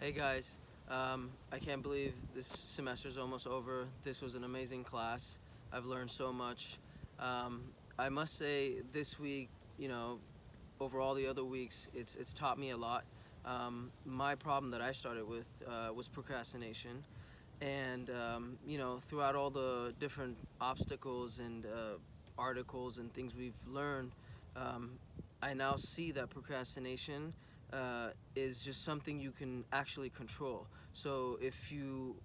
Hey guys, I can't believe this semester is almost over. This was an amazing class. I've learned so much. I must say this week, you know, over all the other weeks, it's taught me a lot. My problem that I started with was procrastination, and throughout all the different obstacles and articles and things we've learned, um, I now see that procrastination is just something you can actually control. So if you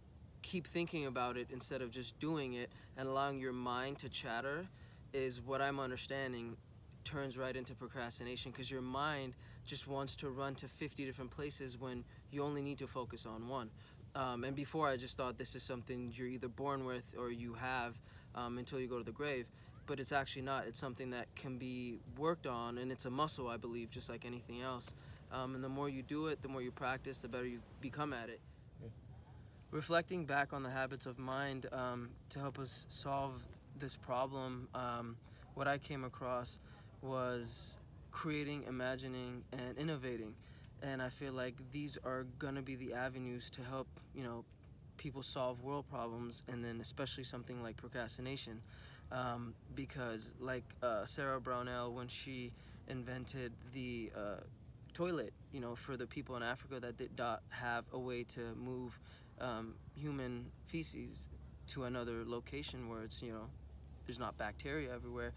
keep thinking about it instead of just doing it and allowing your mind to chatter, is what I'm understanding turns right into procrastination, because your mind just wants to run to 50 different places when you only need to focus on one. And before, I just thought this is something you're either born with or you have until you go to the grave. But it's actually not. It's something that can be worked on, and it's a muscle, I believe, just like anything else. And the more you do it, the more you practice, the better you become at it. Reflecting back on the habits of mind to help us solve this problem, what I came across was creating, imagining, and innovating. And I feel like these are gonna be the avenues to help, people solve world problems, and then especially something like procrastination. Because like Sarah Brownell, when she invented the toilet, for the people in Africa that did not have a way to move human feces to another location where it's, there's not bacteria everywhere.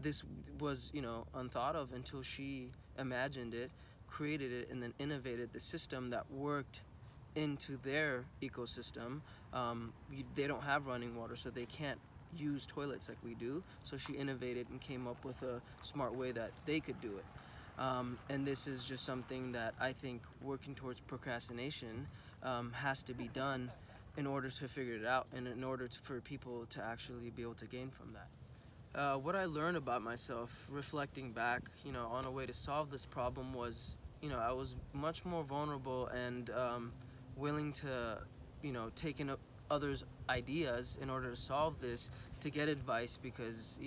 This was, unthought of until she imagined it, created it, and then innovated the system that worked into their ecosystem. They don't have running water, so they can't use toilets like we do. So she innovated and came up with a smart way that they could do it. And this is just something that I think working towards procrastination has to be done in order to figure it out, and in order for people to actually be able to gain from that. What I learned about myself, reflecting back, on a way to solve this problem was, I was much more vulnerable and willing to, take in others' ideas in order to solve this, to get advice, because,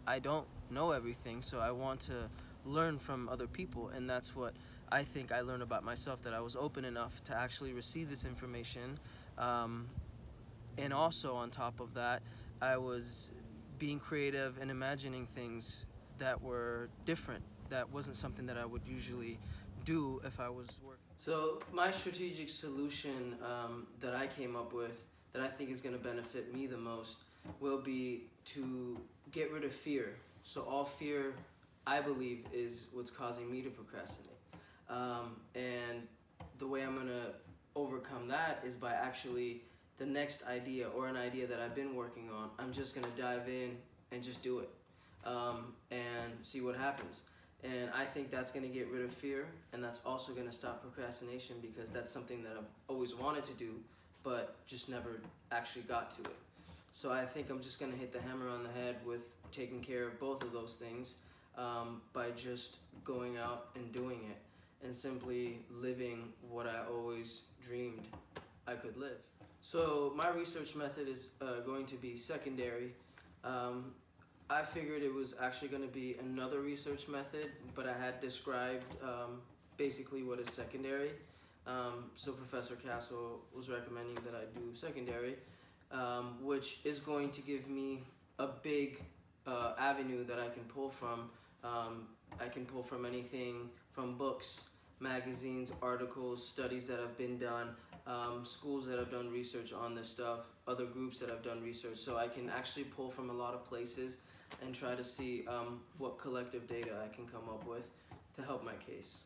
I don't know everything, so I want to learn from other people. And that's what I think I learned about myself, that I was open enough to actually receive this information. And also on top of that, I was being creative and imagining things that were different. That wasn't something that I would usually do if I was working. So my strategic solution that I came up with, that I think is going to benefit me the most, will be to get rid of fear. So all fear, I believe, is what's causing me to procrastinate. And the way I'm going to overcome that is by actually the next idea, or an idea that I've been working on, I'm just going to dive in and just do it and see what happens. And I think that's going to get rid of fear, and that's also going to stop procrastination, because that's something that I've always wanted to do but just never actually got to it. So I think I'm just going to hit the hammer on the head with taking care of both of those things by just going out and doing it, and simply living what I always dreamed I could live. So my research method is going to be secondary. I figured it was actually going to be another research method, but I had described basically what is secondary. So Professor Castle was recommending that I do secondary, which is going to give me a big avenue that I can pull from. I can pull from anything from books, magazines, articles, studies that have been done, schools that have done research on this stuff, other groups that have done research. So I can actually pull from a lot of places and try to see what collective data I can come up with to help my case.